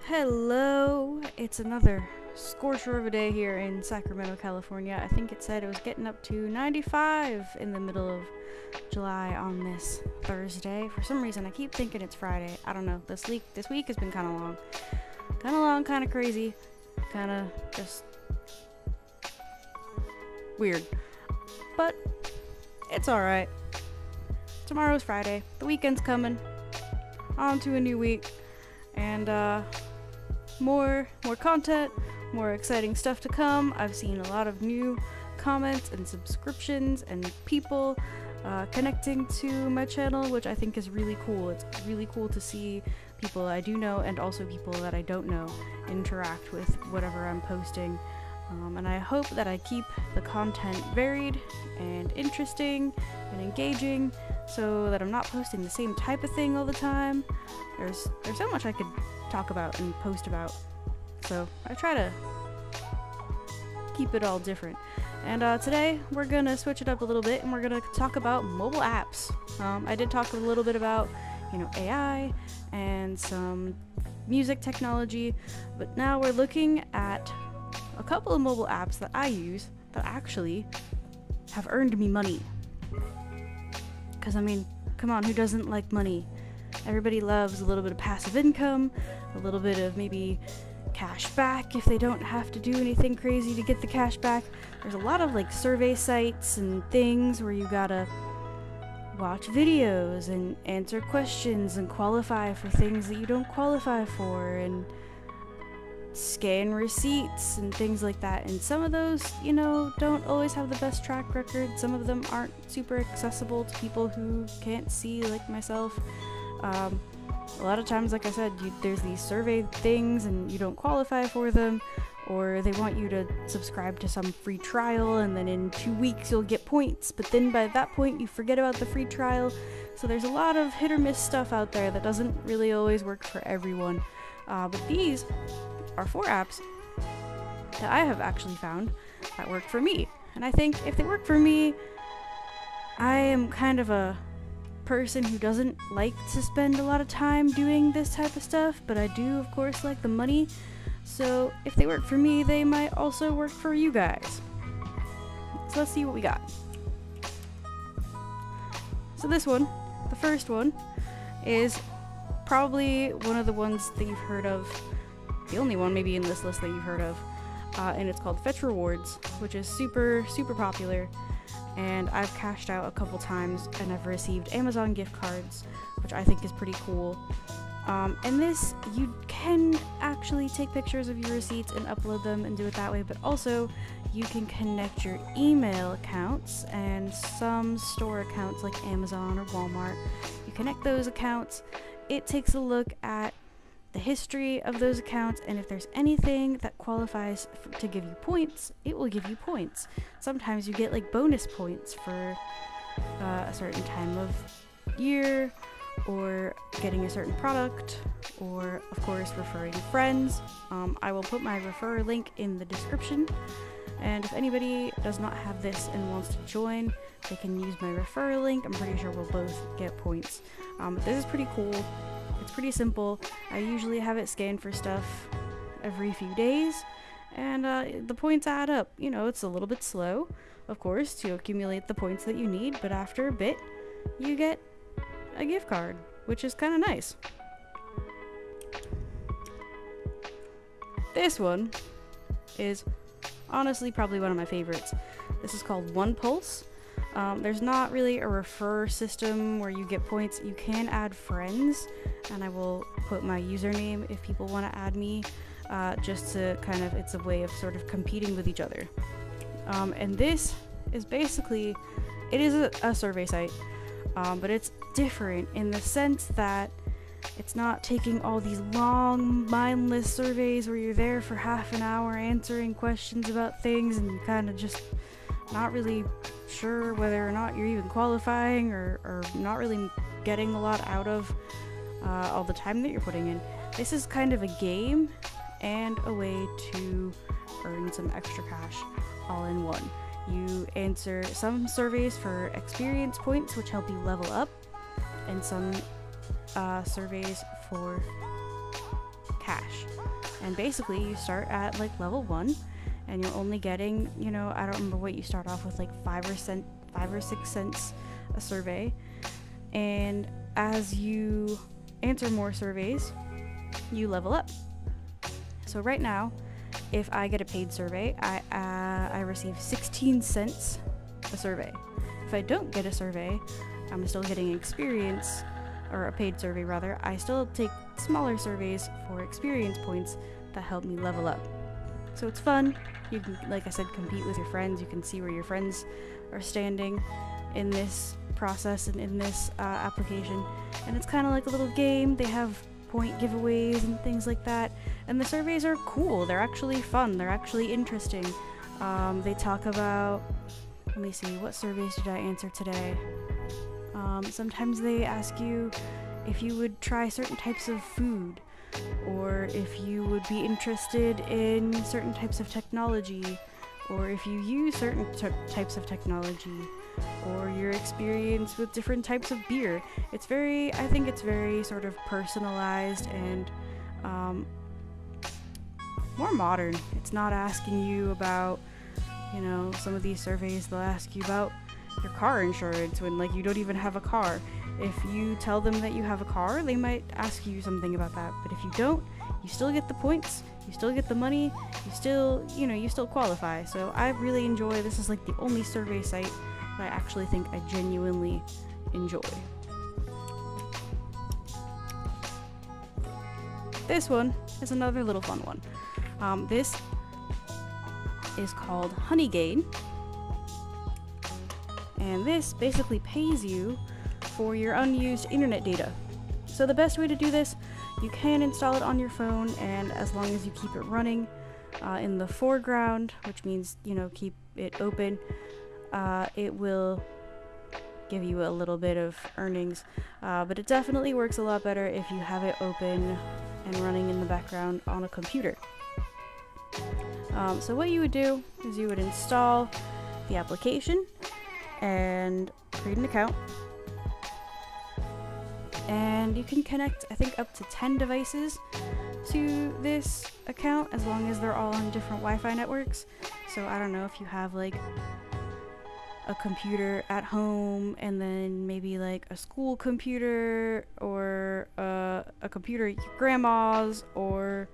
Hello! It's another scorcher of a day here in Sacramento, California. I think it said it was getting up to 95 in the middle of July on this Thursday. For some reason, I keep thinking it's Friday. I don't know. This week has been kind of long. Kind of long, kind of crazy. Kind of just weird. But it's alright. Tomorrow's Friday. The weekend's coming. On to a new week. And, more content, more exciting stuff to come. I've seen a lot of new comments and subscriptions and people connecting to my channel, which I think is really cool. It's really cool to see people I do know and also people that I don't know interact with whatever I'm posting. And I hope that I keep the content varied and interesting and engaging so that I'm not posting the same type of thing all the time. There's so much I could talk about and post about, so I try to keep it all different. And today we're gonna switch it up a little bit and we're gonna talk about mobile apps. I did talk a little bit about, AI and some music technology, but now we're looking at a couple of mobile apps that I use that actually have earned me money. Because, I mean, come on, who doesn't like money? Everybody loves a little bit of passive income, a little bit of maybe cash back if they don't have to do anything crazy to get the cash back. There's a lot of like survey sites and things where you gotta watch videos and answer questions and qualify for things that you don't qualify for and scan receipts and things like that. And some of those, don't always have the best track record. Some of them aren't super accessible to people who can't see, like myself. A lot of times, like I said, there's these survey things and you don't qualify for them, or they want you to subscribe to some free trial and then in 2 weeks you'll get points, but then by that point you forget about the free trial. So there's a lot of hit or miss stuff out there that doesn't really always work for everyone. But these are 4 apps that I have actually found that work for me. And I think if they work for me, I am kind of a person who doesn't like to spend a lot of time doing this type of stuff, but I do of course like the money. So if they work for me, they might also work for you guys. So let's see what we got. So this one, the first one, is probably one of the ones that you've heard of, the only one maybe in this list that you've heard of, and it's called Fetch Rewards, which is super popular, and I've cashed out a couple times and I've received Amazon gift cards, which I think is pretty cool. And this, you can actually take pictures of your receipts and upload them and do it that way, but also you can connect your email accounts and some store accounts like Amazon or Walmart. You connect those accounts, it takes a look at the history of those accounts, and if there's anything that qualifies to give you points, it will give you points. Sometimes you get like bonus points for a certain time of year, or getting a certain product, or of course referring friends. I will put my refer link in the description, and if anybody does not have this and wants to join, they can use my refer link. I'm pretty sure we'll both get points. This is pretty cool. It's pretty simple. I usually have it scanned for stuff every few days, and the points add up. It's a little bit slow, of course, to accumulate the points that you need, but after a bit, you get a gift card, which is kind of nice. This one is honestly probably one of my favorites. This is called One Pulse. There's not really a refer system where you get points. You can add friends, and I will put my username if people want to add me, just to kind of, it's a way of sort of competing with each other. And this is basically, it is a survey site, but it's different in the sense that it's not taking all these long, mindless surveys where you're there for half an hour answering questions about things and you kind of just not really sure whether or not you're even qualifying, or not really getting a lot out of all the time that you're putting in. This is kind of a game and a way to earn some extra cash all in one. You answer some surveys for experience points, which help you level up, and some surveys for cash. And basically you start at like level 1 and you're only getting, you know, I don't remember what you start off with, like 5 or 6 cents a survey. And as you answer more surveys, you level up. So right now, if I get a paid survey, I receive 16 cents a survey. If I don't get a survey, I'm still getting experience, or a paid survey rather. I still take smaller surveys for experience points that help me level up. So it's fun. You can, like I said, compete with your friends. You can see where your friends are standing in this process and in this application. And it's kind of like a little game. They have point giveaways and things like that. And the surveys are cool. They're actually fun. They're actually interesting. They talk about, let me see, what surveys did I answer today? Sometimes they ask you if you would try certain types of food, or if you would be interested in certain types of technology, or if you use certain types of technology, or your experience with different types of beer. It's very, I think it's very sort of personalized and more modern. It's not asking you about, you know, some of these surveys, they'll ask you about your car insurance when like you don't even have a car. If you tell them that you have a car, they might ask you something about that. But if you don't, you still get the points, you still get the money, you still, you know, you still qualify. So I really enjoy, this is like the only survey site that I actually think I genuinely enjoy. This one is another little fun one. This is called Honeygain. And this basically pays you for your unused internet data. So the best way to do this, you can install it on your phone, and as long as you keep it running in the foreground, which means, you know, keep it open, it will give you a little bit of earnings. But it definitely works a lot better if you have it open and running in the background on a computer. So what you would do is you would install the application and create an account, and you can connect, I think, up to 10 devices to this account as long as they're all on different Wi-Fi networks. So I don't know if you have like a computer at home and then maybe like a school computer, or a computer at your grandma's, or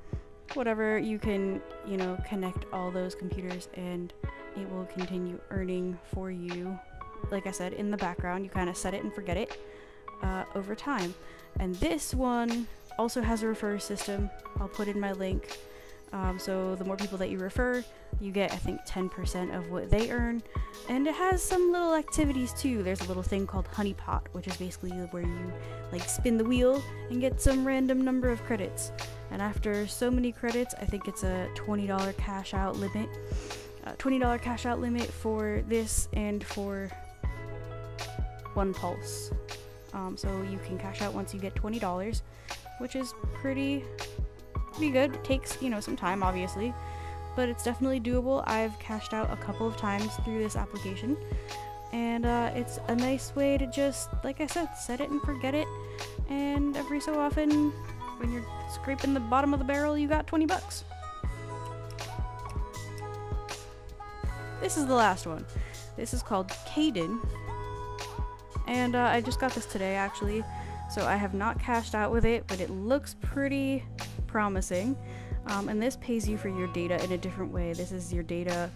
whatever, you can, you know, connect all those computers and it will continue earning for you. Like I said, in the background, you kind of set it and forget it over time. And this one also has a refer system. I'll put in my link. So the more people that you refer, you get, I think, 10% of what they earn. And it has some little activities too. There's a little thing called Honeypot, which is basically where you like spin the wheel and get some random number of credits. And after so many credits, I think it's a $20 cash out limit. $20 cash out limit for this and for one pulse. So you can cash out once you get $20, which is pretty good. It takes, you know, some time, obviously, but it's definitely doable. I've cashed out a couple of times through this application, and it's a nice way to just, like I said, set it and forget it, and every so often when you're scraping the bottom of the barrel, you got 20 bucks. This is the last one. This is called Caden, and I just got this today, actually, so I have not cashed out with it, but it looks pretty promising. And this pays you for your data in a different way. This is your data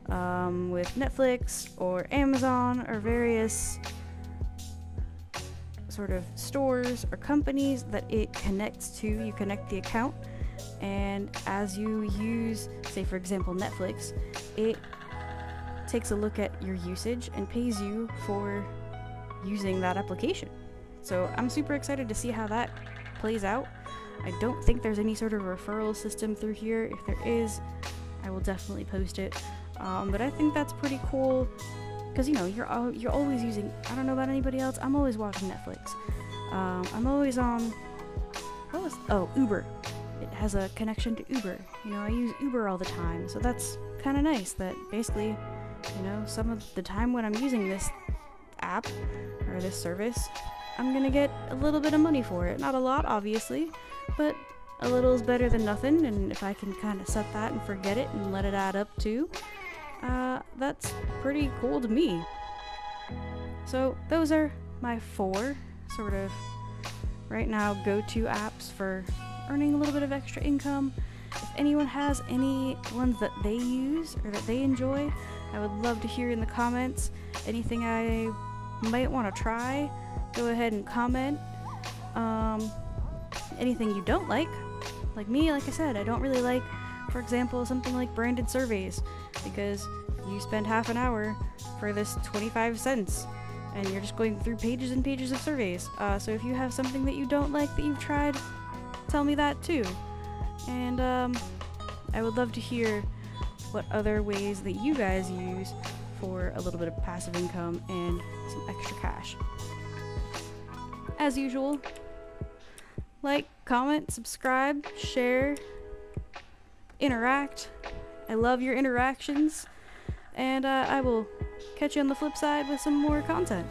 with Netflix or Amazon or various sort of stores or companies that it connects to. You connect the account, and as you use, say for example, Netflix, it takes a look at your usage and pays you for using that application. So I'm super excited to see how that plays out. I don't think there's any sort of referral system through here. If there is, I will definitely post it. But I think that's pretty cool, because, you know, you're always using, I don't know about anybody else, I'm always watching Netflix. I'm always on, Uber. It has a connection to Uber. You know, I use Uber all the time, so that's kind of nice that basically, you know, some of the time when I'm using this app or this service, I'm gonna get a little bit of money for it. Not a lot, obviously, but a little is better than nothing, and if I can kind of set that and forget it and let it add up too, that's pretty cool to me. So those are my 4 sort of right now go-to apps for earning a little bit of extra income. If anyone has any ones that they use or that they enjoy, I would love to hear in the comments. Anything I might want to try, go ahead and comment. Anything you don't like me, like I said, I don't really like, for example, something like branded surveys, because you spend half an hour for this 25 cents and you're just going through pages and pages of surveys. So if you have something that you don't like that you've tried, tell me that too. And I would love to hear what other ways that you guys use for a little bit of passive income and some extra cash. As usual, like, comment, subscribe, share, interact. I love your interactions, and I will catch you on the flip side with some more content.